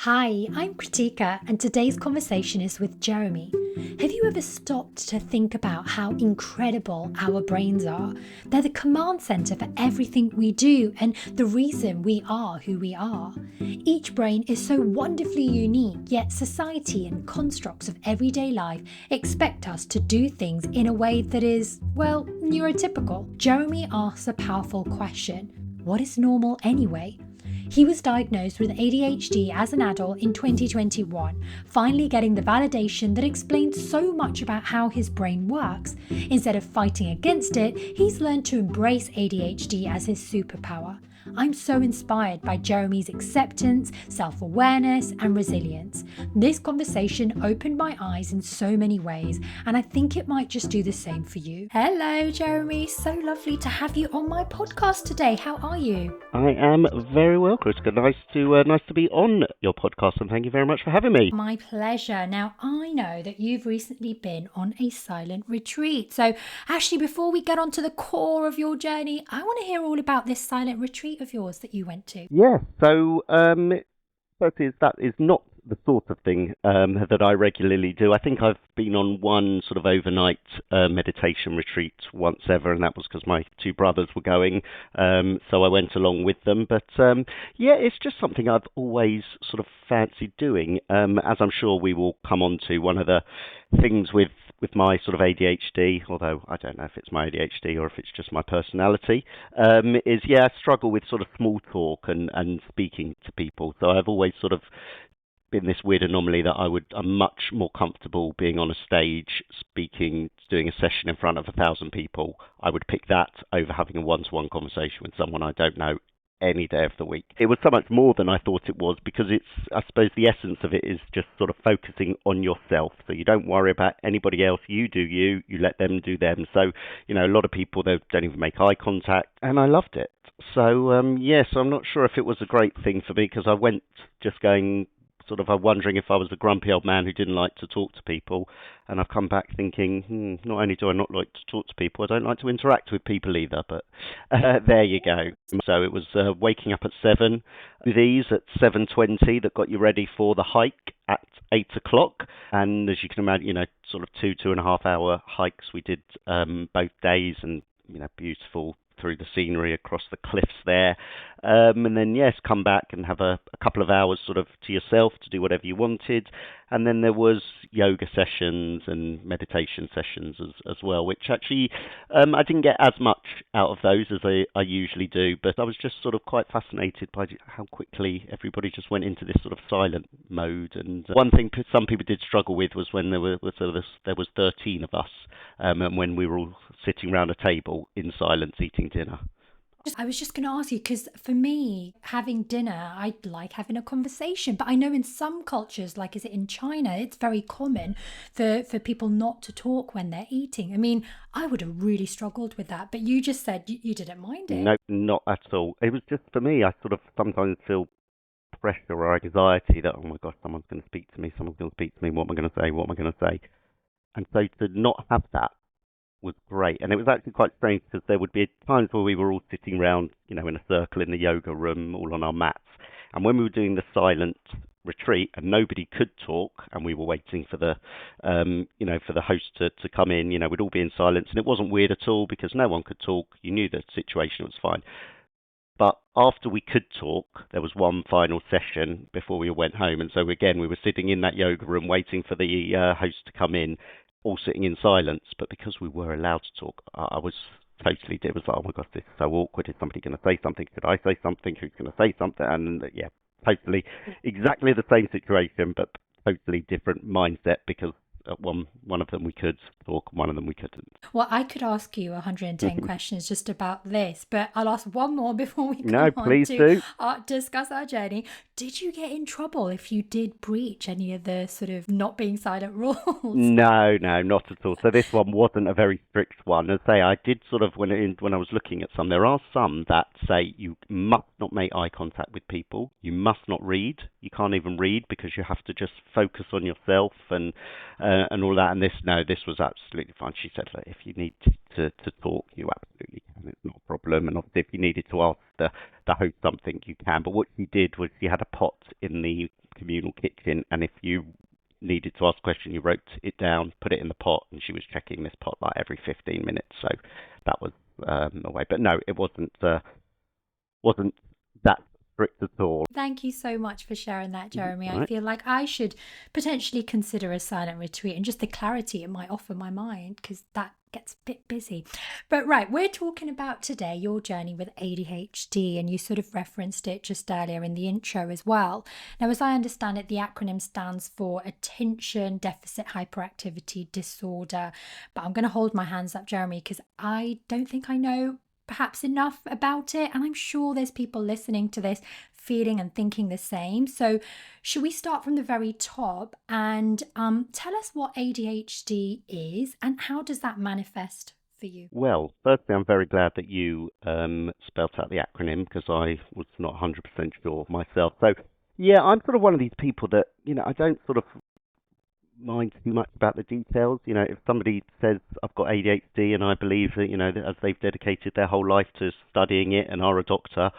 Hi, I'm Krutika, and today's conversation is with Jeremy. Have you ever stopped to think about how incredible our brains are? They're the command center for everything we do and the reason we are who we are. Each brain is so wonderfully unique, yet society and constructs of everyday life expect us to do things in a way that is, well, neurotypical. Jeremy asks a powerful question. What is normal anyway? He was diagnosed with ADHD as an adult in 2021, finally getting the validation that explains so much about how his brain works. Instead of fighting against it, he's learned to embrace ADHD as his superpower. I'm so inspired by Jeremy's acceptance, self-awareness, and resilience. This conversation opened my eyes in so many ways, and I think it might just do the same for you. Hello, Jeremy. So lovely to have you on my podcast today. How are you? I am very well, Krutika. Nice to be on your podcast, and thank you very much for having me. My pleasure. Now, I know that you've recently been on a silent retreat. So, actually, before we get on to the core of your journey, I want to hear all about this silent retreat of yours that you went to. Yeah, so firstly, that is not the sort of thing that I regularly do. I think I've been on one sort of overnight meditation retreat once ever, and that was because my two brothers were going, so I went along with them. But yeah, it's just something I've always sort of fancied doing. As I'm sure we will come on to, one of the things with my sort of ADHD, although I don't know if it's my ADHD or if it's just my personality, is, I struggle with sort of small talk and speaking to people. So I've always sort of been this weird anomaly that I'm much more comfortable being on a stage, speaking, doing a session in front of 1,000 people. I would pick that over having a one-to-one conversation with someone I don't know any day of the week. It was so much more than I thought it was, because I suppose the essence of it is just sort of focusing on yourself. So you don't worry about anybody else. You do you let them do them. So, a lot of people, they don't even make eye contact, and I loved it. So, so I'm not sure if it was a great thing for me, because I went just going sort of wondering if I was a grumpy old man who didn't like to talk to people, and I've come back thinking, not only do I not like to talk to people, I don't like to interact with people either, but there you go. So it was waking up at 7, these at 7:20 that got you ready for the hike at 8 o'clock, and as you can imagine, sort of 2.5 hour hikes we did both days, and beautiful through the scenery across the cliffs there, and then come back and have a couple of hours sort of to yourself to do whatever you wanted, and then there was yoga sessions and meditation sessions as well, which actually I didn't get as much out of those as I usually do, but I was just sort of quite fascinated by how quickly everybody just went into this sort of silent mode. And one thing some people did struggle with was when there was 13 of us, and when we were all sitting around a table in silence eating dinner. I was just going to ask you, because for me, having dinner, I like having a conversation. But I know in some cultures, like is it in China, it's very common for people not to talk when they're eating. I mean, I would have really struggled with that. But you just said you didn't mind it. No, not at all. It was just, for me, I sort of sometimes feel pressure or anxiety that, oh my gosh, someone's going to speak to me, what am I going to say? And so to not have that was great. And it was actually quite strange, because there would be times where we were all sitting around, in a circle in the yoga room, all on our mats. And when we were doing the silent retreat and nobody could talk, and we were waiting for the, for the host to come in, we'd all be in silence, and it wasn't weird at all, because no one could talk. You knew the situation was fine. But after we could talk, there was one final session before we went home. And so again, we were sitting in that yoga room waiting for the host to come in, all sitting in silence. But because we were allowed to talk, I was totally, it was like, oh my gosh, this is so awkward. Is somebody going to say something? Could I say something? Who's going to say something? And totally exactly the same situation, but totally different mindset, because one of them we could talk, one of them we couldn't. Well, I could ask you 110 questions just about this, but I'll ask one more before we come on to discuss our journey. Did you get in trouble if you did breach any of the sort of not being silent rules? No, not at all. So this one wasn't a very strict one. As I say, I did sort of, when I was looking at some, there are some that say you must not make eye contact with people. You must not read. You can't even read, because you have to just focus on yourself and all that. And this was absolutely fine. She said, look, if you need to talk, you absolutely can. It's not a problem. And obviously, if you needed to ask the host something, you can. But what she did was she had a pot in the communal kitchen, and if you needed to ask a question, you wrote it down, put it in the pot, and she was checking this pot like every 15 minutes. So that was a way. But no, it wasn't that strict at all. Thank you so much for sharing that, Jeremy. I Right. feel like I should potentially consider a silent retreat and just the clarity it might offer my mind, because that gets a bit busy. But right, we're talking about today your journey with ADHD, and you sort of referenced it just earlier in the intro as well. Now, as I understand it, the acronym stands for Attention Deficit Hyperactivity Disorder. But I'm going to hold my hands up, Jeremy, because I don't think I know perhaps enough about it, and I'm sure there's people listening to this feeling and thinking the same. So should we start from the very top and tell us what ADHD is and how does that manifest for you? Well, firstly, I'm very glad that you spelt out the acronym, because I was not 100% sure myself. So, yeah, I'm sort of one of these people that, I don't sort of mind too much about the details. If somebody says I've got ADHD and I believe that, that as they've dedicated their whole life to studying it and are a doctor,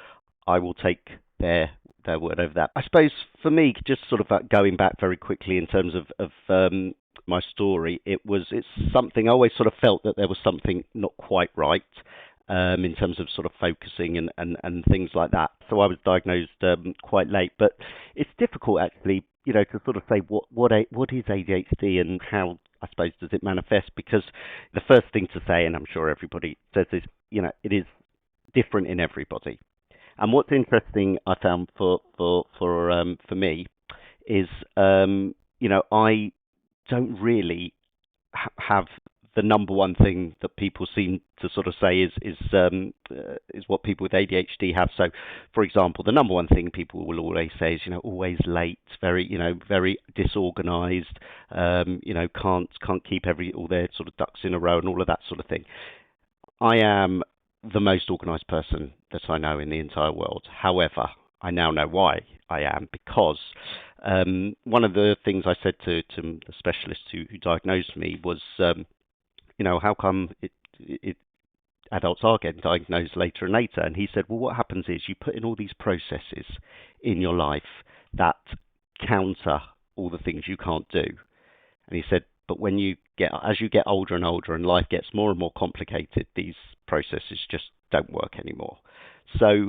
I will take their word over that. I suppose for me, just sort of going back very quickly in terms of my story, it's something I always sort of felt that there was something not quite right. In terms of sort of focusing and things like that. So I was diagnosed quite late, but it's difficult actually, to sort of say what is ADHD and how, I suppose, does it manifest? Because the first thing to say, and I'm sure everybody says this, it is different in everybody. And what's interesting, I found for me, is I don't really have the number one thing that people seem to sort of say is what people with ADHD have. So, for example, the number one thing people will always say is, always late, very disorganized, can't keep all their sort of ducks in a row and all of that sort of thing. I am the most organized person that I know in the entire world. However, I now know why I am, because one of the things I said to the specialist who diagnosed me was, how come adults are getting diagnosed later and later? And he said, well, what happens is you put in all these processes in your life that counter all the things you can't do. And he said, but as you get older and older and life gets more and more complicated, these processes just don't work anymore. So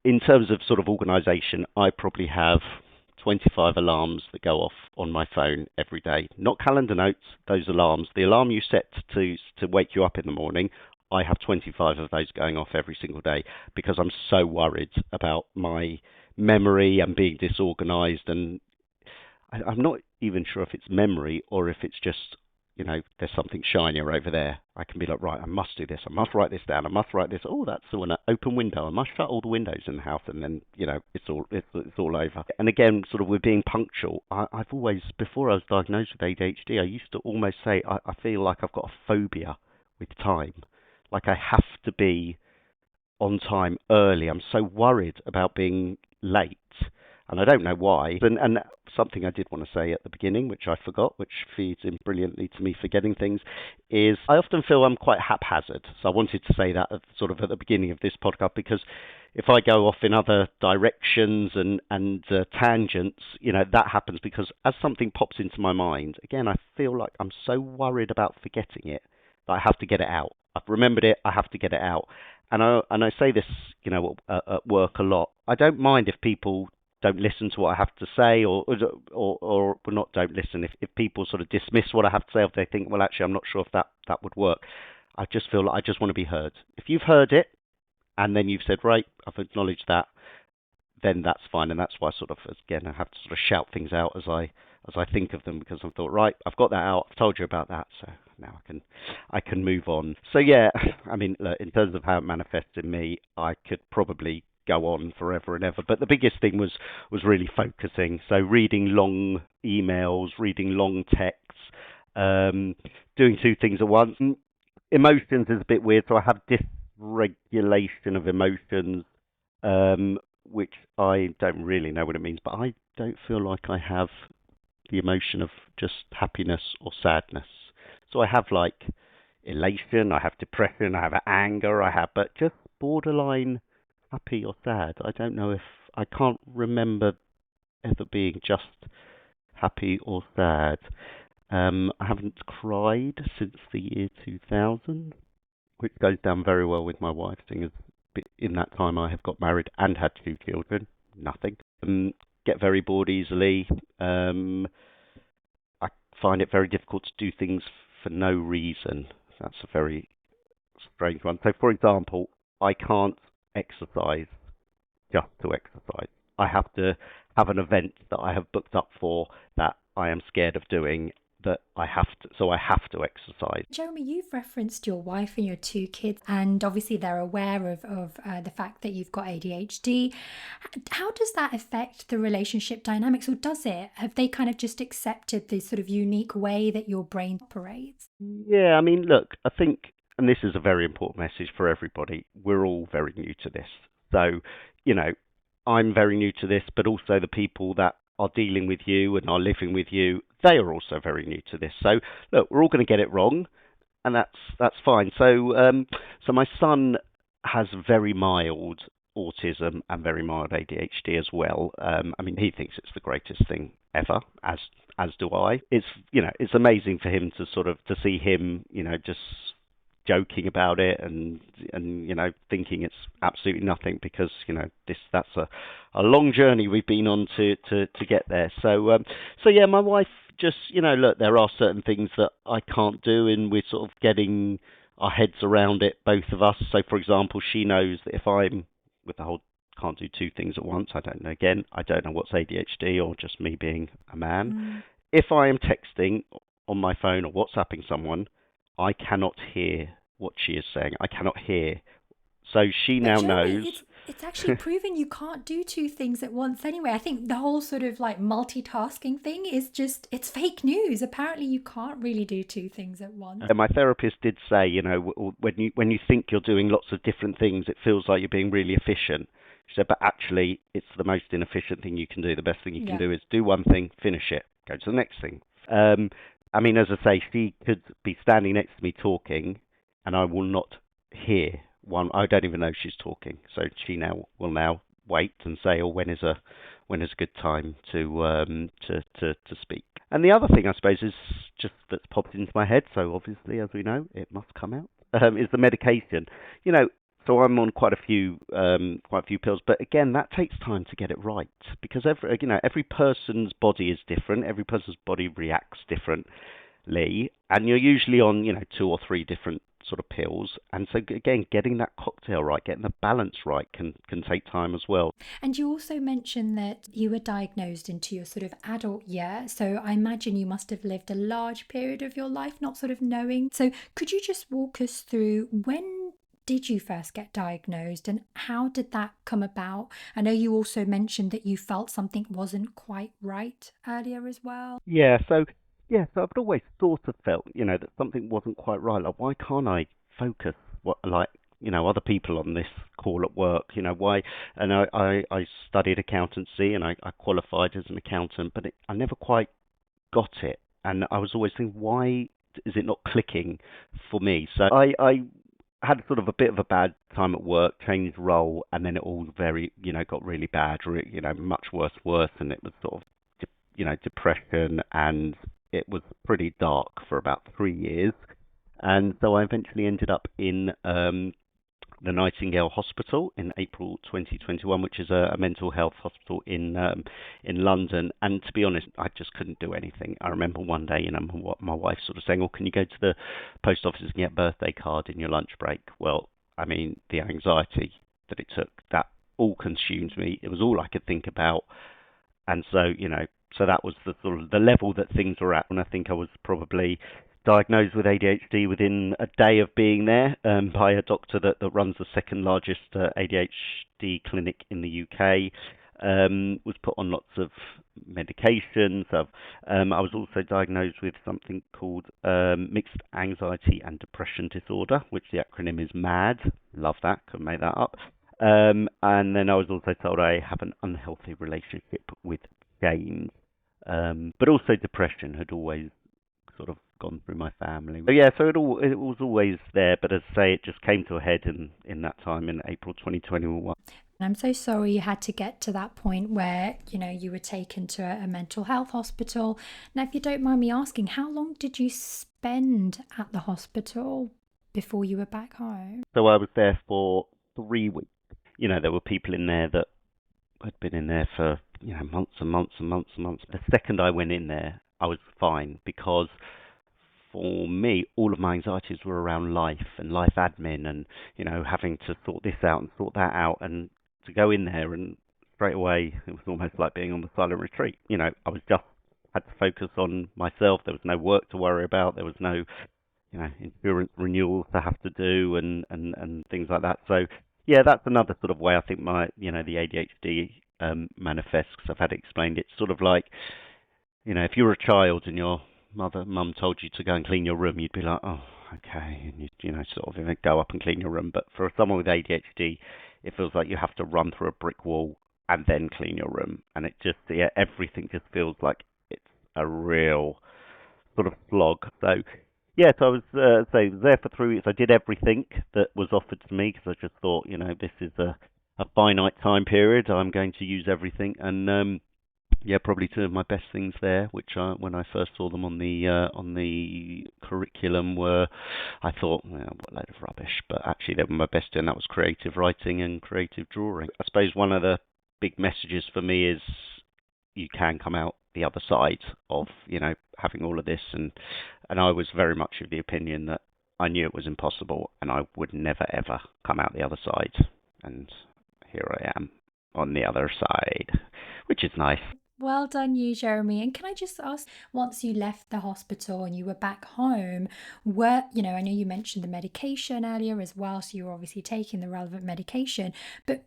in terms of sort of organization, I probably have 25 alarms that go off on my phone every day. Not calendar notes, those alarms. The alarm you set to wake you up in the morning, I have 25 of those going off every single day, because I'm so worried about my memory and being disorganized. And I'm not even sure if it's memory or if it's just, there's something shinier over there. I can be like, right, I must do this. I must write this down. I must write this. Oh, that's an open window. I must shut all the windows in the house, and then, it's all over. And again, sort of with being punctual, I've always, before I was diagnosed with ADHD, I used to almost say I feel like I've got a phobia with time. Like I have to be on time early. I'm so worried about being late, and I don't know why. And something I did want to say at the beginning, which I forgot, which feeds in brilliantly to me forgetting things, is I often feel I'm quite haphazard. So I wanted to say that at the beginning of this podcast, because if I go off in other directions and tangents, that happens because as something pops into my mind, again, I feel like I'm so worried about forgetting it that I have to get it out. I've remembered it, I have to get it out. And I say this, at work a lot. I don't mind if people don't listen to what I have to say, or not don't listen. If people sort of dismiss what I have to say, if they think, well, actually, I'm not sure if that would work. I just feel like I just want to be heard. If you've heard it, and then you've said, right, I've acknowledged that, then that's fine. And that's why I have to sort of shout things out as I think of them, because I thought, right, I've got that out. I've told you about that, so now I can move on. So yeah, I mean, look, in terms of how it manifests in me, I could probably go on forever and ever. But the biggest thing was really focusing. So reading long emails, reading long texts, doing two things at once. Emotions is a bit weird. So I have dysregulation of emotions, which I don't really know what it means, but I don't feel like I have the emotion of just happiness or sadness. So I have like elation, I have depression, I have anger, but just borderline happy or sad. I don't know if I can't remember ever being just happy or sad. I haven't cried since the year 2000, which goes down very well with my wife, seeing as in that time I have got married and had two children. Nothing. Get very bored easily. I find it very difficult to do things for no reason. That's a very strange one. So, for example, I can't exercise just to exercise. I have to have an event that I have booked up for that I am scared of doing, that I have to, so I have to exercise. Jeremy, you've referenced your wife and your two kids, and obviously they're aware of the fact that you've got ADHD. How does that affect the relationship dynamics, or does it? Have they kind of just accepted the sort of unique way that your brain operates? Yeah, I mean, look, I think, and this is a very important message for everybody, we're all very new to this. So, you know, I'm very new to this, but also the people that are dealing with you and are living with you, they are also very new to this. So, look, we're all going to get it wrong, and that's fine. So my son has very mild autism and very mild ADHD as well. I mean, he thinks it's the greatest thing ever, as do I. It's amazing for him to sort of to see him, just joking about it and thinking it's absolutely nothing, because that's a long journey we've been on to get there. So yeah, my wife just look, there are certain things that I can't do, and we're sort of getting our heads around it, both of us. So for example, she knows that if I'm with the whole can't do two things at once, I don't know what's ADHD or just me being a man. If I am texting on my phone or WhatsApping someone, I cannot hear what she is saying. I cannot hear. So she But now Jeremy, knows. it's actually proven you can't do two things at once anyway. I think the whole sort of like multitasking thing is just, it's fake news. Apparently you can't really do two things at once. My therapist did say, when you think you're doing lots of different things, it feels like you're being really efficient. She said, but actually, it's the most inefficient thing you can do. The best thing you can do is do one thing, finish it, go to the next thing. I mean, as I say, she could be standing next to me talking, and I will not hear one. I don't even know she's talking. So she will wait and say, "Oh, when is a good time to speak?" And the other thing, I suppose, is just that's popped into my head. So obviously, as we know, it must come out. Is the medication? So I'm on quite a few pills, but again, that takes time to get it right, because every person's body is different. Every person's body reacts differently, and you're usually on two or three different sort of pills, and so again, getting that cocktail right, getting the balance right, can take time as well. And you also mentioned that you were diagnosed into your sort of adult year, so I imagine you must have lived a large period of your life not sort of knowing. So could you just walk us through, when did you first get diagnosed and how did that come about? I know you also mentioned that you felt something wasn't quite right earlier as well. So I've always sort of felt, that something wasn't quite right. Like, why can't I focus? Other people on this call at work, why? And I studied accountancy, and I qualified as an accountant, but I never quite got it. And I was always thinking, why is it not clicking for me? So I had sort of a bit of a bad time at work, changed role, and then it all got really bad, much worse, and it was sort of, depression, and it was pretty dark for about 3 years. And so I eventually ended up in the Nightingale Hospital in April 2021, which is a mental health hospital in London. And to be honest, I just couldn't do anything. I remember one day, my wife sort of saying, "Oh, can you go to the post office and get a birthday card in your lunch break?" Well, I mean, the anxiety that it took, that all consumed me. It was all I could think about. And so that was the sort of the level that things were at. And I think I was probably diagnosed with ADHD within a day of being there, by a doctor that runs the second largest ADHD clinic in the UK. Was put on lots of medications. I was also diagnosed with something called mixed anxiety and depression disorder, which the acronym is MAD. Love that, couldn't make that up. And then I was also told I have an unhealthy relationship with change. But also depression had always sort of gone through my family. So it was always there, but as I say, it just came to a head in that time in April 2021. I'm so sorry you had to get to that point where, you were taken to a mental health hospital. Now, if you don't mind me asking, how long did you spend at the hospital before you were back home? So I was there for 3 weeks. There were people in there that had been in there for, months and months and months and months. The second I went in there, I was fine because for me, all of my anxieties were around life and life admin and, having to sort this out and sort that out. And to go in there and straight away, it was almost like being on the silent retreat. I was just had to focus on myself. There was no work to worry about. There was no, insurance renewals to have to do and things like that. So, yeah, that's another sort of way I think the ADHD manifests, because I've had it explained. It's sort of like, if you were a child and your mum told you to go and clean your room, you'd be like, oh, okay, and you'd, sort of go up and clean your room. But for someone with ADHD, it feels like you have to run through a brick wall and then clean your room, and it just, everything just feels like it's a real sort of slog. So, yeah, so I was there for 3 weeks. I did everything that was offered to me because I just thought, this is a finite time period. I'm going to use everything, and yeah, probably two of my best things there, which when I first saw them on the curriculum, were, I thought, well, what a load of rubbish. But actually, they were my best, and that was creative writing and creative drawing. I suppose one of the big messages for me is you can come out the other side of having all of this, and I was very much of the opinion that I knew it was impossible, and I would never ever come out the other side. And here I am on the other side, which is nice. Well done, you, Jeremy. And can I just ask, once you left the hospital and you were back home, I know you mentioned the medication earlier as well, so you were obviously taking the relevant medication, but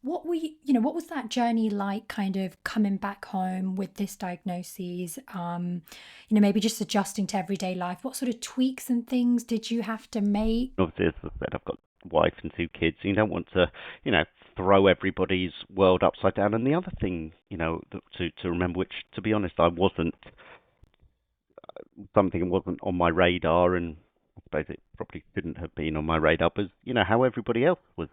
what was that journey like, kind of coming back home with this diagnosis? Maybe just adjusting to everyday life. What sort of tweaks and things did you have to make? Obviously, as I said, I've got a wife and 2 kids. You don't want to, throw everybody's world upside down. And the other thing, to remember, which, to be honest, something that wasn't on my radar, and I suppose it probably shouldn't have been on my radar, was, how everybody else was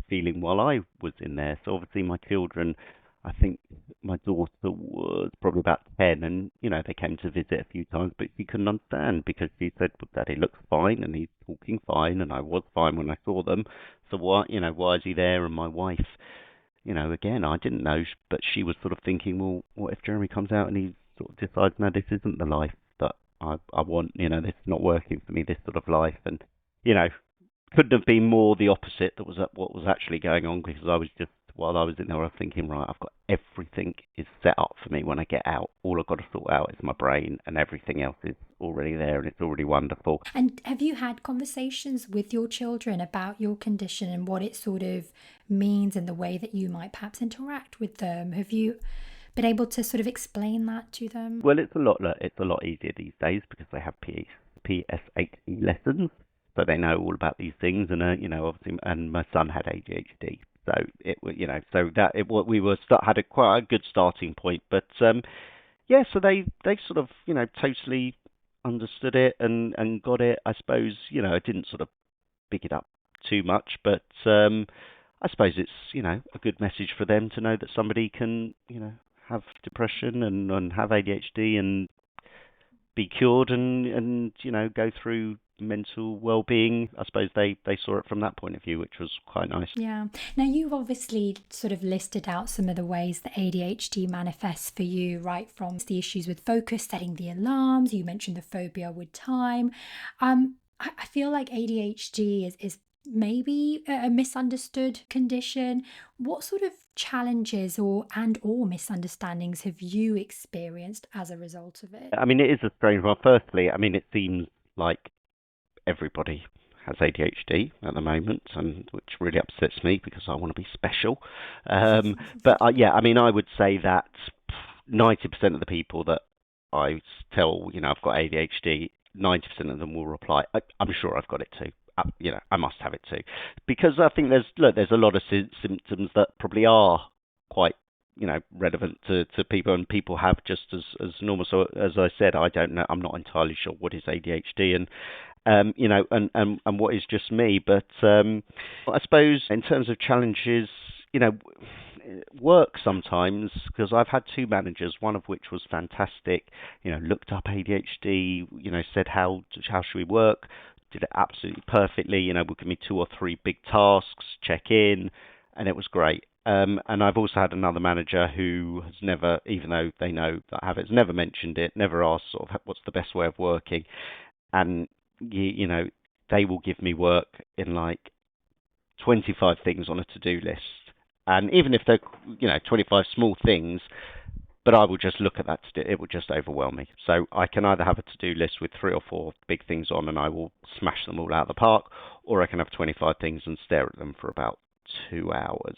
feeling while I was in there. So obviously my children, I think my daughter was probably about 10, and, they came to visit a few times, but she couldn't understand because she said, well, Daddy looks fine and he's talking fine, and I was fine when I saw them. So why is he there? And my wife, again, I didn't know, but she was sort of thinking, well, what if Jeremy comes out and he sort of decides, no, this isn't the life that I want, this is not working for me, this sort of life. And, couldn't have been more the opposite that was what was actually going on, because I was just, while I was in there, I was thinking, right, I've got everything is set up for me when I get out. All I've got to sort out is my brain, and everything else is already there, and it's already wonderful. And have you had conversations with your children about your condition and what it sort of means and the way that you might perhaps interact with them? Have you been able to sort of explain that to them? Well, it's a lot easier these days because they have PSHE lessons. So they know all about these things, and obviously, and my son had ADHD, so we had quite a good starting point. But yeah, so they sort of totally understood it and got it. I suppose I didn't sort of big it up too much, but I suppose it's a good message for them to know that somebody can have depression and have ADHD and be cured and go through mental well-being. I suppose they saw it from that point of view, which was quite nice. Yeah. Now, you've obviously sort of listed out some of the ways that ADHD manifests for you, right from the issues with focus, setting the alarms. You mentioned the phobia with time. I feel like ADHD is maybe a misunderstood condition. What sort of challenges or misunderstandings have you experienced as a result of it? I mean, it is a strange one. Firstly, I mean, it seems like everybody has ADHD at the moment, and which really upsets me because I want to be special. But yeah, I mean, I would say that 90% of the people that I tell, I've got ADHD, 90% of them will reply, I'm sure I've got it too. I must have it too, because I think there's a lot of symptoms that probably are quite relevant to people, and people have just as normal. So as I said, I don't know, I'm not entirely sure what is ADHD and and what is just me. But I suppose in terms of challenges, you know, work sometimes, because I've had two managers, one of which was fantastic, looked up ADHD, said how should we work, did it absolutely perfectly, would give me two or three big tasks, check in, and it was great. And I've also had another manager who has never, even though they know that I have it, has never mentioned it, never asked sort of what's the best way of working, and they will give me work in like 25 things on a to-do list. And even if they're, 25 small things, but I will just look at that, it will just overwhelm me. So I can either have a to-do list with 3 or 4 big things on and I will smash them all out of the park, or I can have 25 things and stare at them for about 2 hours.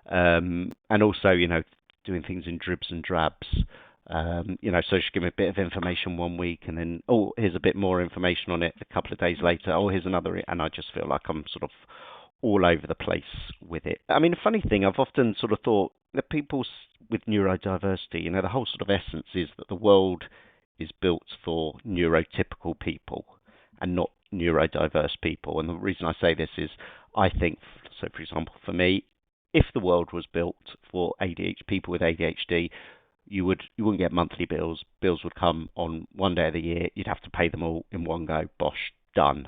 And also, doing things in dribs and drabs. So she'll give me a bit of information one week and then, oh, here's a bit more information on it a couple of days later. Oh, here's another, and I just feel like I'm sort of all over the place with it. I mean, a funny thing, I've often sort of thought that people with neurodiversity, the whole sort of essence is that the world is built for neurotypical people and not neurodiverse people. And the reason I say this is I think, so for example, for me, if the world was built for ADHD, people with ADHD, you wouldn't get monthly bills. Bills would come on one day of the year. You'd have to pay them all in one go. Bosh, done.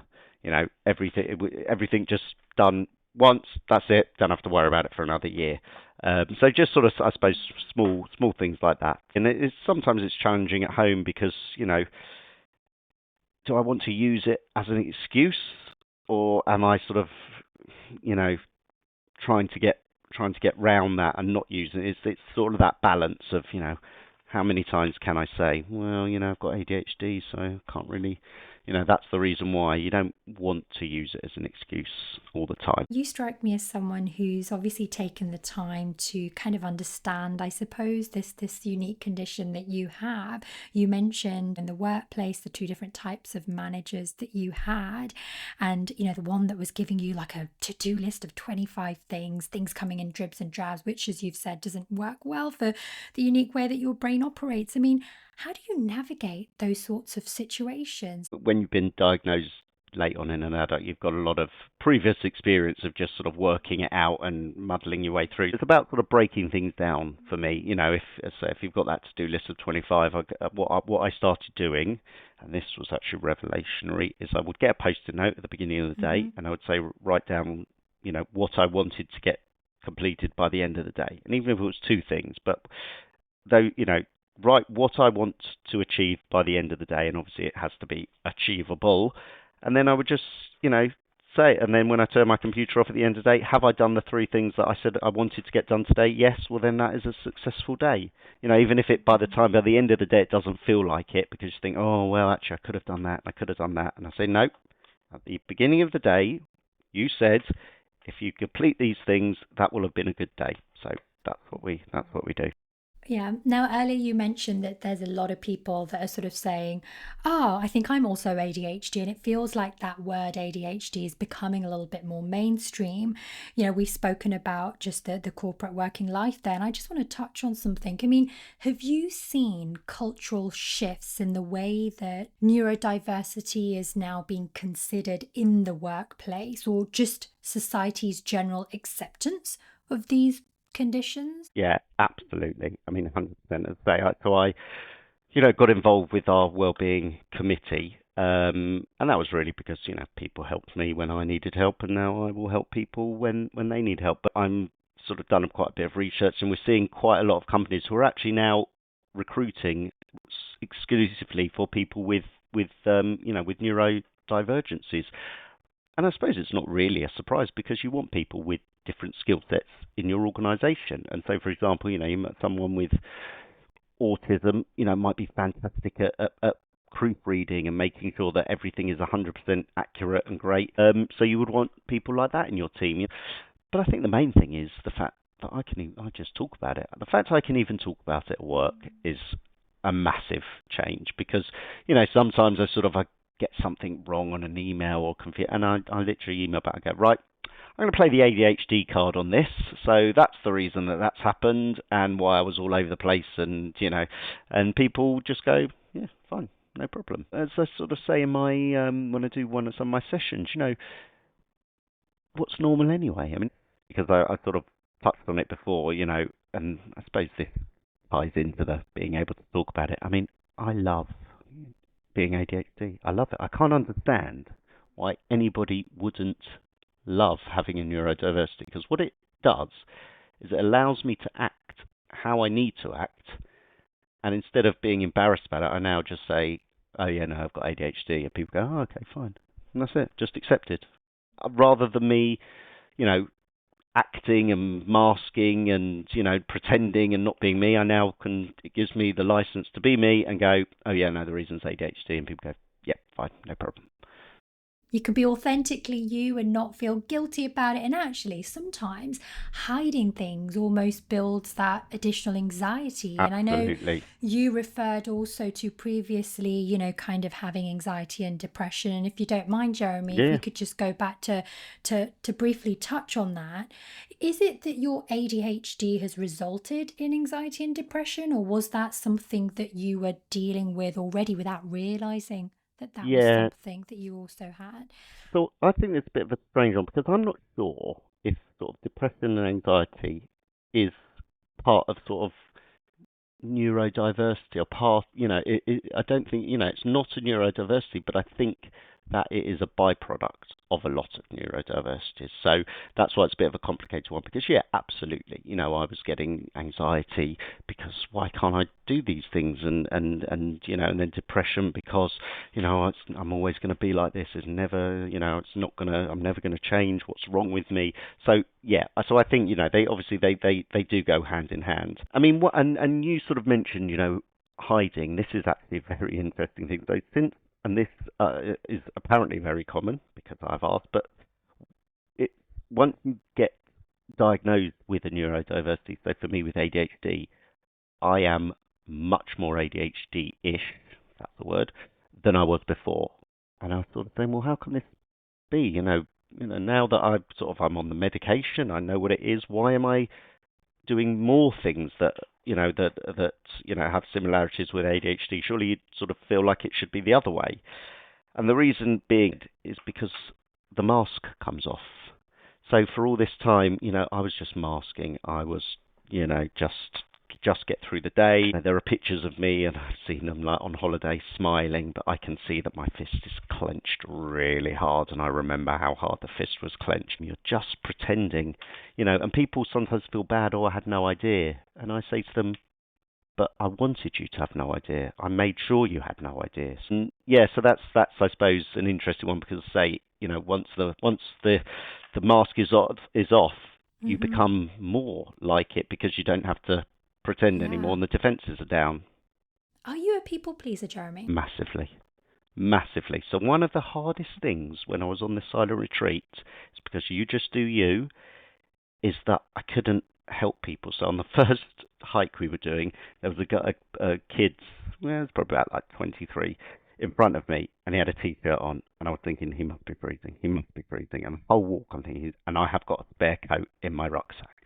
Everything just done once. That's it. Don't have to worry about it for another year. So just sort of, I suppose, small things like that. And sometimes it's challenging at home because do I want to use it as an excuse, or am I sort of, trying to get round that and not using it? It's sort of that balance of, how many times can I say, well, I've got ADHD, so I can't really, that's the reason why. You don't want to use it as an excuse all the time. You strike me as someone who's obviously taken the time to kind of understand, I suppose, this unique condition that you have. You mentioned in the workplace the 2 different types of managers that you had, and the one that was giving you like a to-do list of 25 things coming in dribs and drabs, which, as you've said, doesn't work well for the unique way that your brain operates. I mean, how do you navigate those sorts of situations? When you've been diagnosed late on in an adult, you've got a lot of previous experience of just sort of working it out and muddling your way through. It's about sort of breaking things down for me. If you've got that to-do list of 25, what I started doing, and this was actually revolutionary, is I would get a post-it note at the beginning of the day, and I would say, write down, what I wanted to get completed by the end of the day. And even if it was 2 things, but though, write what I want to achieve by the end of the day, and obviously it has to be achievable. And then I would just, say it. And then when I turn my computer off at the end of the day, have I done the 3 things that I said I wanted to get done today? Yes. Well, then that is a successful day. Even if by the end of the day, it doesn't feel like it, because you think, oh, well, actually, I could have done that, and I could have done that. And I say, no. At the beginning of the day, you said, if you complete these things, that will have been a good day. So that's what we do. Yeah. Now, earlier you mentioned that there's a lot of people that are sort of saying, oh, I think I'm also ADHD. And it feels like that word ADHD is becoming a little bit more mainstream. We've spoken about just the corporate working life there. And I just want to touch on something. I mean, have you seen cultural shifts in the way that neurodiversity is now being considered in the workplace, or just society's general acceptance of these conditions? Yeah, absolutely. I mean, 100%. As I say, I got involved with our wellbeing committee, and that was really because people helped me when I needed help, and now I will help people when they need help. But I'm sort of done quite a bit of research, and we're seeing quite a lot of companies who are actually now recruiting exclusively for people with neurodivergencies. And I suppose it's not really a surprise, because you want people with different skill sets in your organisation. And so, for example, you met someone with autism, might be fantastic at proofreading and making sure that everything is 100% accurate and great. So you would want people like that in your team. But I think the main thing is the fact that I just talk about it. The fact I can even talk about it at work is a massive change, because, sometimes I get something wrong on an email or confused, and I literally email back and go, right, I'm going to play the ADHD card on this. So that's the reason that's happened and why I was all over the place. And, and people just go, yeah, fine, no problem. As I sort of say in my, when I do some of my sessions, what's normal anyway? I mean, because I sort of touched on it before, and I suppose this ties into the being able to talk about it. I mean, I love being ADHD. I love it. I can't understand why anybody wouldn't love having a neurodiversity, because what it does is it allows me to act how I need to act, and instead of being embarrassed about it, I now just say, "Oh yeah, no, I've got ADHD," and people go, "Oh, okay, fine," and that's it. Just accept it, rather than me, you know, acting and masking and pretending and not being me. I now can, it gives me the license to be me and go, "Oh yeah, no, the reason's ADHD," and people go, "Yeah, fine, no problem." You can be authentically you and not feel guilty about it. And actually, sometimes hiding things almost builds that additional anxiety. And I know Absolutely. you referred also to previously, kind of having anxiety and depression. And if you don't mind, Jeremy, if Yeah. we could just go back to briefly touch on that. Is it that your ADHD has resulted in anxiety and depression, or was that something that you were dealing with already without realizing that was Yeah. something that you also had? So I think it's a bit of a strange one, because I'm not sure if sort of depression and anxiety is part of sort of neurodiversity, or part, I don't think, it's not a neurodiversity, but I think that it is a byproduct of a lot of neurodiversities. So that's why it's a bit of a complicated one, because yeah, absolutely, I was getting anxiety because why can't I do these things, and then depression because I'm always going to be like this. It's never, I'm never going to change. What's wrong with me? So yeah, so I think they obviously they do go hand in hand. I mean, what and you sort of mentioned hiding. This is actually a very interesting thing. So since, and this is apparently very common because I've asked, but it once you get diagnosed with a neurodiversity, so for me with ADHD, I am much more ADHD-ish, that's the word, than I was before. And I was sort of saying, well, how can this be? Now that I'm on the medication, I know what it is. Why am I doing more things that have similarities with ADHD? Surely you'd sort of feel like it should be the other way. And the reason being is because the mask comes off. So for all this time, I was just masking. I was, just get through the day. There are pictures of me, and I've seen them like on holiday smiling, but I can see that my fist is clenched really hard, and I remember how hard the fist was clenched. You're just pretending, and people sometimes feel bad, "Oh, I had no idea." And I say to them, "But I wanted you to have no idea. I made sure you had no idea." And yeah, so that's I suppose an interesting one, because say, once the mask is off, you become more like it, because you don't have to pretend anymore, and the defenses are down. Are you a people pleaser, Jeremy? Massively. Massively. So one of the hardest things when I was on this silent retreat, is because you just do you, is that I couldn't help people. So on the first hike we were doing, there was a kid, well, it's probably about like 23, in front of me, and he had a t-shirt on, and I was thinking, he must be freezing, and the whole walk I'm thinking, and I have got a spare coat in my rucksack,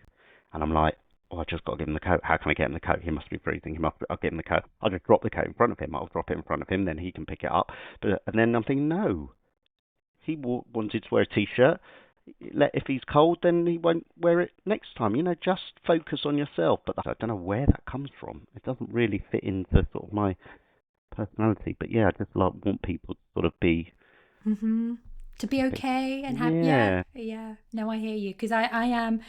and I'm like, "Oh, I just got to give him the coat. How can I get him the coat? He must be freezing. I'll get him the coat. I'll just drop the coat in front of him. I'll drop it in front of him, then he can pick it up." And then I'm thinking, no, he wanted to wear a t-shirt. If he's cold, then he won't wear it next time. Just focus on yourself. But I don't know where that comes from. It doesn't really fit into sort of my personality. But yeah, I just want people to sort of be to be okay and have yeah. No, I hear you, because I am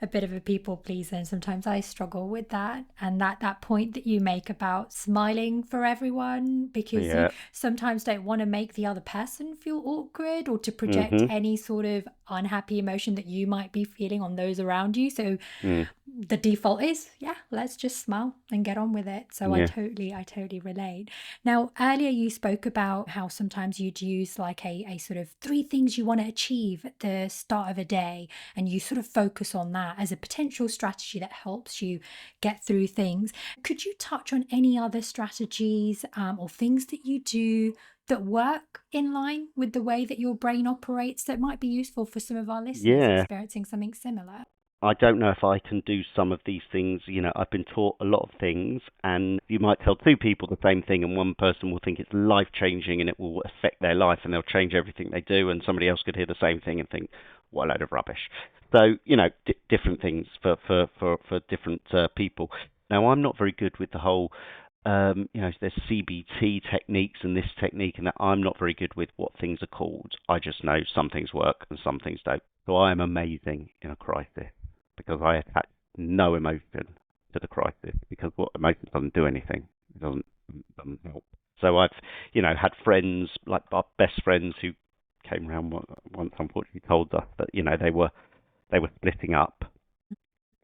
a bit of a people pleaser, and sometimes I struggle with that. And that point that you make about smiling for everyone, because you sometimes don't want to make the other person feel awkward, or to project any sort of unhappy emotion that you might be feeling on those around you. So the default is, let's just smile and get on with it. So I totally relate. Now, earlier you spoke about how sometimes you'd use like a sort of 3 things you want to achieve at the start of a day, and you sort of focus on that as a potential strategy that helps you get through things. Could you touch on any other strategies or things that you do that work in line with the way that your brain operates, that might be useful for some of our listeners experiencing something similar? I don't know if I can do some of these things. I've been taught a lot of things, and you might tell 2 people the same thing, and one person will think it's life-changing and it will affect their life and they'll change everything they do, and somebody else could hear the same thing and think, what a load of rubbish. So, different things for different people. Now, I'm not very good with the whole, there's CBT techniques and this technique and that. I'm not very good with what things are called. I just know some things work and some things don't. So I am amazing in a crisis because I attach no emotion to the crisis because what emotion doesn't do anything. It doesn't help. So I've, had friends, like our best friends who came around once, unfortunately told us that, they were splitting up.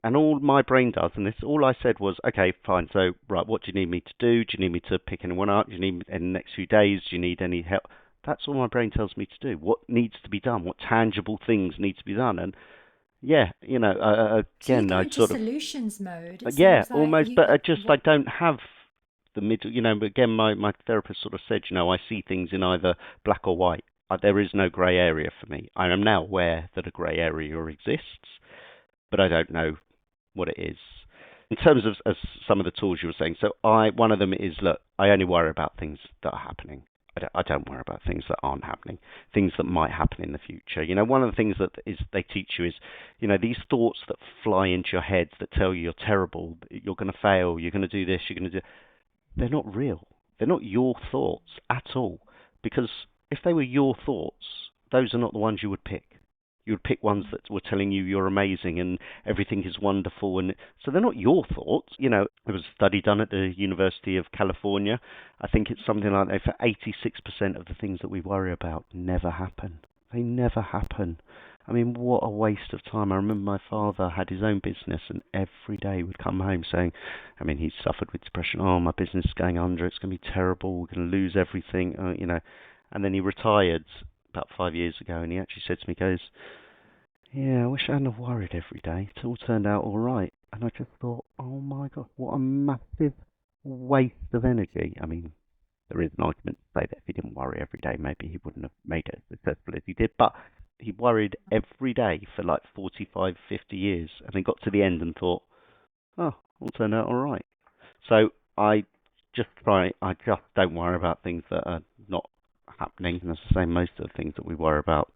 And all my brain does, and this, all I said was, okay, fine. So, right, what do you need me to do? Do you need me to pick anyone up? Do you need in the next few days? Do you need any help? That's all my brain tells me to do. What needs to be done? What tangible things need to be done? And yeah, So you again, go I into sort of, solutions mode. It yeah, seems like almost, you. but I don't have the middle. But again, my therapist sort of said, I see things in either black or white. There is no grey area for me. I am now aware that a grey area exists, but I don't know what it is. In terms of as some of the tools you were saying, so one of them is, look, I only worry about things that are happening. I don't worry about things that aren't happening, things that might happen in the future. One of the things that is they teach you is, these thoughts that fly into your head that tell you you're terrible, you're going to fail, you're going to do this, you're going to do. They're not real. They're not your thoughts at all. Because if they were your thoughts, those are not the ones you would pick. You would pick ones that were telling you you're amazing and everything is wonderful, and so they're not your thoughts. There was a study done at the University of California. I think it's something like that. For 86% of the things that we worry about never happen. They never happen. I mean, what a waste of time. I remember my father had his own business, and every day would come home saying, he suffered with depression. Oh, my business is going under. It's going to be terrible. We're going to lose everything. And then he retired about 5 years ago, and he actually said to me, he goes, yeah, I wish I hadn't have worried every day. It all turned out all right. And I just thought, oh my God, what a massive waste of energy. I mean, there is an argument to say that if he didn't worry every day, maybe he wouldn't have made it as successful as he did. But he worried every day for like 45, 50 years, and then got to the end and thought, oh, all turned out all right. So I just don't worry about things that are not happening. And as I say, most of the things that we worry about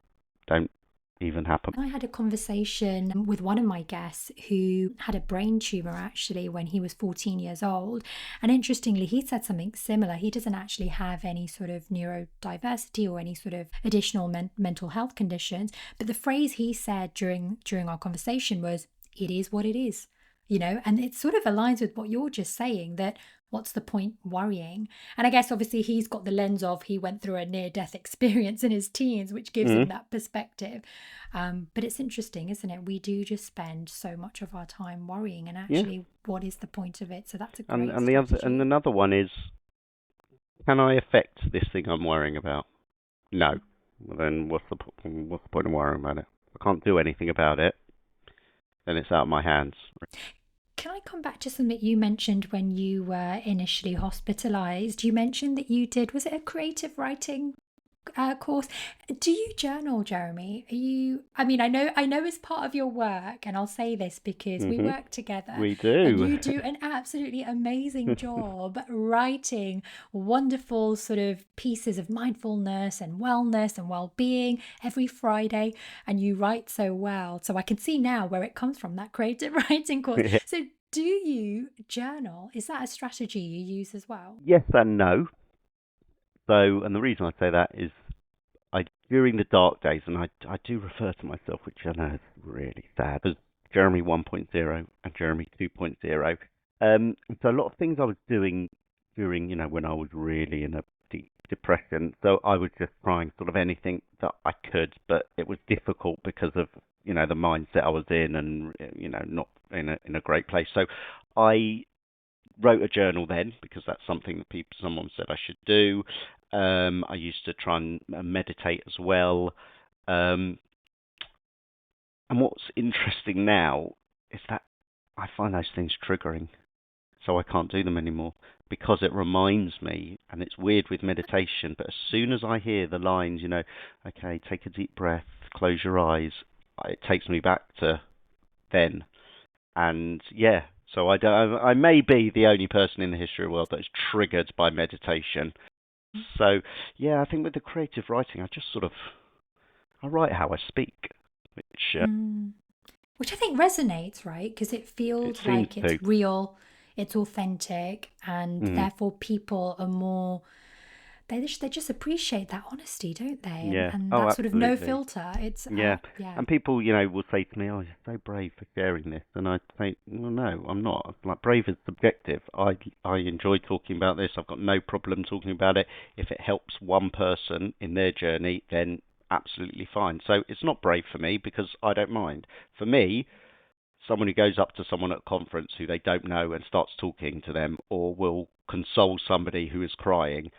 don't even happen. I had a conversation with one of my guests who had a brain tumor actually when he was 14 years old. And interestingly, he said something similar. He doesn't actually have any sort of neurodiversity or any sort of additional mental health conditions. But the phrase he said during our conversation was, it is what it is. And it sort of aligns with what you're just saying, that what's the point worrying? And I guess obviously he's got the lens of he went through a near-death experience in his teens, which gives him that perspective. But it's interesting, isn't it? We do just spend so much of our time worrying, and actually, what is the point of it? So that's a great strategy. Another one is, can I affect this thing I'm worrying about? No. Well, then what's the point of worrying about it? I can't do anything about it. Then it's out of my hands. Can I come back to something you mentioned when you were initially hospitalized? You mentioned that you did, was it a creative writing course? Do you journal, Jeremy? I know it's part of your work, and I'll say this because we work together. We do. And you do an absolutely amazing job writing wonderful sort of pieces of mindfulness and wellness and well-being every Friday, and you write so well. So I can see now where it comes from, that creative writing course. So do you journal? Is that a strategy you use as well? Yes and no. So, and the reason I say that is during the dark days, and I do refer to myself, which I know is really sad, as Jeremy 1.0 and Jeremy 2.0. So a lot of things I was doing during, when I was really in a deep depression. So I was just trying sort of anything that I could, but it was difficult because of, the mindset I was in and, not in a great place. So I wrote a journal then because that's something that someone said I should do. I used to try and meditate as well. And what's interesting now is that I find those things triggering, so I can't do them anymore because it reminds me, and it's weird with meditation, but as soon as I hear the lines, okay, take a deep breath, close your eyes, it takes me back to then. And yeah, so I may be the only person in the history of the world that is triggered by meditation. So yeah, I think with the creative writing, I just I write how I speak, which Which I think resonates, right? Because it It feels seems like it's to. real, it's authentic, and Mm, therefore people are more. They just appreciate that honesty, don't they? And yeah. and Oh, that sort of no absolutely. filter. It's Yeah. yeah. And people, will say to me, "Oh, you're so brave for sharing this," and I say, "Well, no, I'm not. Like, brave is subjective. I enjoy talking about this. I've got no problem talking about it. If it helps one person in their journey, then absolutely fine. So it's not brave for me because I don't mind. For me, someone who goes up to someone at a conference who they don't know and starts talking to them, or will console somebody who is crying,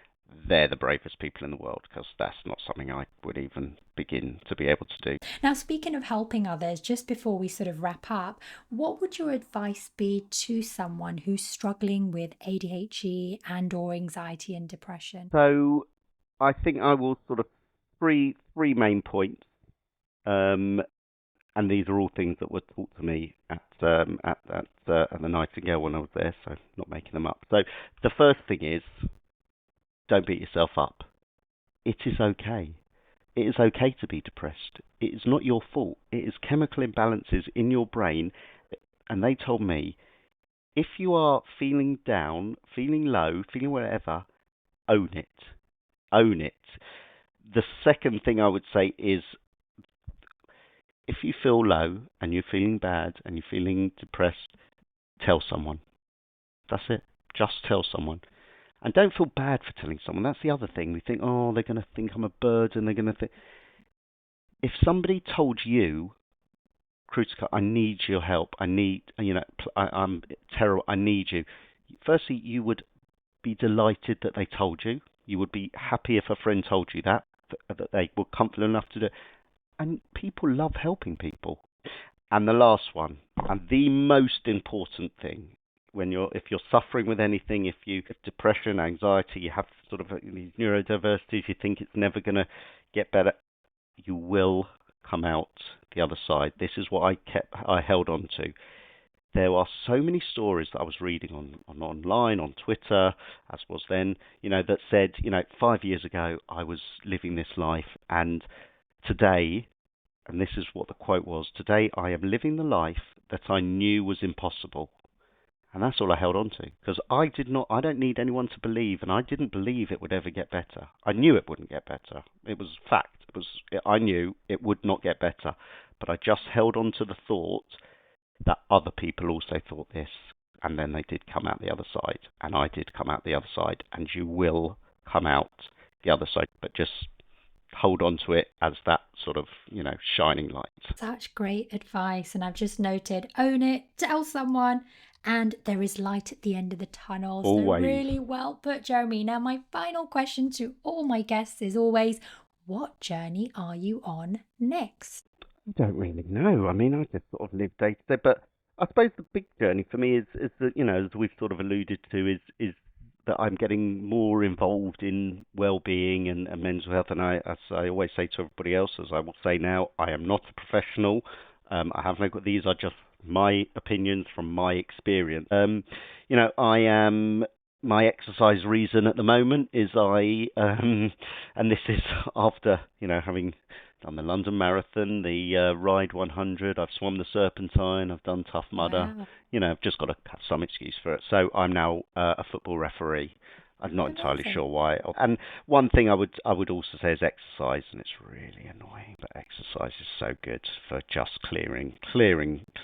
they're the bravest people in the world, because that's not something I would even begin to be able to do. Now, speaking of helping others, just before we sort of wrap up, what would your advice be to someone who's struggling with ADHD and or anxiety and depression? So I think I will sort of three main points, um, and these are all things that were taught to me at the Nightingale when I was there, so not making them up. So the first thing is, don't beat yourself up. It is okay. It is okay to be depressed. It is not your fault. It is chemical imbalances in your brain. And they told me, if you are feeling down, feeling low, feeling whatever, own it. Own it. The second thing I would say is, if you feel low and you're feeling bad and you're feeling depressed, tell someone. That's it. Just tell someone. And don't feel bad for telling someone. That's the other thing. We think, oh, they're going to think I'm a burden. They're going to think. If somebody told you, Krutika, I need your help. I need, I'm terrible. I need you. Firstly, you would be delighted that they told you. You would be happy if a friend told you that they were comfortable enough to do it. And people love helping people. And the last one, and the most important thing, if you're suffering with anything, if you have depression, anxiety, you have sort of these neurodiversities, you think it's never going to get better, you will come out the other side. This is what I held on to. There are so many stories that I was reading on online, on Twitter, as was then, that said, 5 years ago I was living this life, and today, and this is what the quote was, today I am living the life that I knew was impossible. And that's all I held on to, because I don't need anyone to believe, and I didn't believe it would ever get better. I knew it wouldn't get better. It was fact. I knew it would not get better, but I just held on to the thought that other people also thought this, and then they did come out the other side, and I did come out the other side, and you will come out the other side, but just hold on to it as that sort of, shining light. Such great advice. And I've just noted own it, tell someone, and there is light at the end of the tunnel. So, Always. really well put, Jeremy. Now, my final question to all my guests is always, what journey are you on next? I don't really know. I mean, I just sort of live day to day. But I suppose the big journey for me is that, as we've sort of alluded to, is that I'm getting more involved in well-being and mental health. And as I always say to everybody else, as I will say now, I am not a professional. I have no. These are just my opinions from my experience. I am. My exercise reason at the moment is and this is after having done the London Marathon, the Ride 100. I've swum the Serpentine. I've done Tough Mudder. Wow. I've just got to have some excuse for it. So I'm now a football referee. I'm not entirely Amazing. sure why. And one thing I would also say is exercise, and it's really annoying, but exercise is so good for just clearing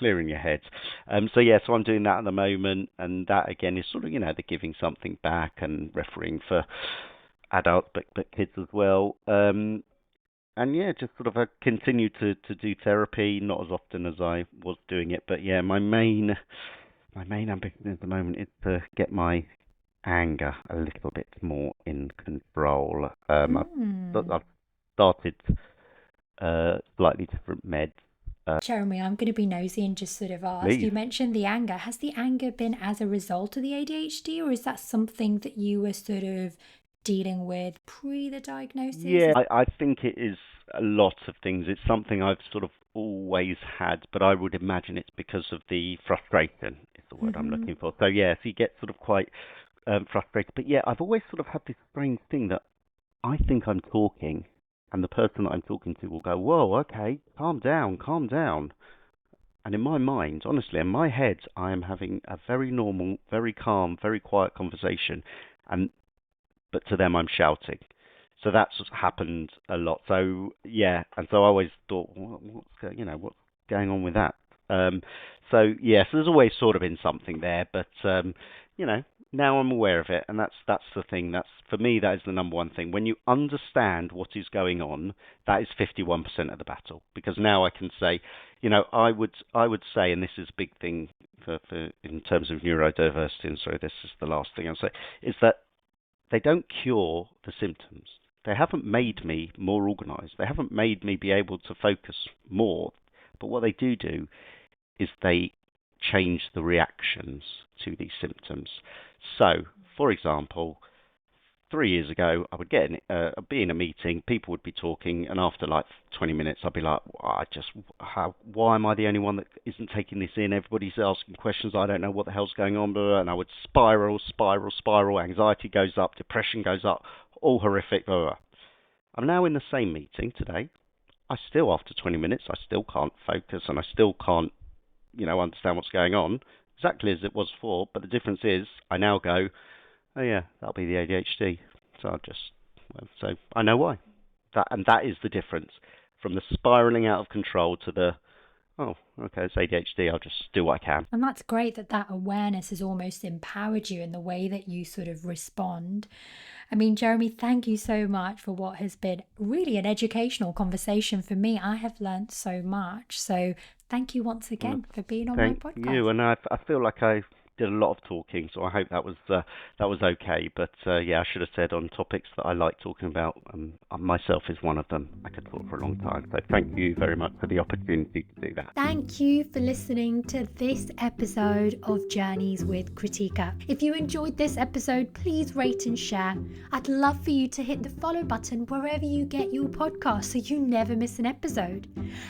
your head. So I'm doing that at the moment, and that again is sort of the giving something back and refereeing for adults, but kids as well. And yeah, just sort of continue to do therapy, not as often as I was doing it, but yeah, my main ambition at the moment is to get my anger a little bit more in control. I've started slightly different meds. Jeremy, I'm going to be nosy and just sort of ask. Please. You mentioned the anger. Has the anger been as a result of the ADHD, or is that something that you were sort of dealing with pre the diagnosis? Yeah, I think it is a lot of things. It's something I've sort of always had, but I would imagine it's because of the frustration, is the word I'm Mm-hmm. looking for. So yeah, so you get sort of quite frustrated. But yeah, I've always sort of had this strange thing that I think I'm talking, and the person that I'm talking to will go, "Whoa, okay, calm down, calm down." And in my mind, honestly, in my head, I am having a very normal, very calm, very quiet conversation, and but to them, I'm shouting. So that's happened a lot. So yeah, and so I always thought, what's going on with that? Um, so yeah, so there's always sort of been something there, but you know, now I'm aware of it, and that's the thing. That's for me, that is the number one thing. When you understand what is going on, that is 51% of the battle. Because now I can say, I would say, and this is a big thing for in terms of neurodiversity, and so this is the last thing I'll say, is that they don't cure the symptoms. They haven't made me more organized. They haven't made me be able to focus more. But what they do is they change the reactions to these symptoms. So, for example, 3 years ago, I would be in a meeting, people would be talking, and after like 20 minutes, I'd be like, why am I the only one that isn't taking this in? Everybody's asking questions, I don't know what the hell's going on, blah, blah, and I would spiral, anxiety goes up, depression goes up, all horrific, blah, blah. I'm now in the same meeting today. I still, after 20 minutes, I still can't focus, and I still can't, understand what's going on, exactly as it was before, but the difference is, I now go, oh yeah, that'll be the ADHD. So I know why. That is the difference from the spiraling out of control to the, oh, okay, it's ADHD. I'll just do what I can. And that's great that awareness has almost empowered you in the way that you sort of respond. I mean, Jeremy, thank you so much for what has been really an educational conversation for me. I have learned so much. So thank you once again for being on my podcast. Thank you. And I feel like I did a lot of talking, so I hope that was okay. But yeah, I should have said on topics that I like talking about. Myself is one of them. I could talk for a long time. So thank you very much for the opportunity to do that. Thank you for listening to this episode of Journeys with Krutika. If you enjoyed this episode, please rate and share. I'd love for you to hit the follow button wherever you get your podcast so you never miss an episode.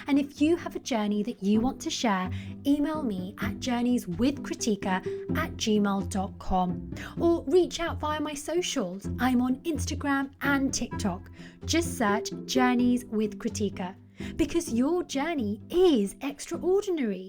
And if you have a journey that you want to share, email me at journeyswithkrutika@gmail.com or reach out via my socials. I'm on Instagram and TikTok. Just search Journeys with Krutika because your journey is extraordinary.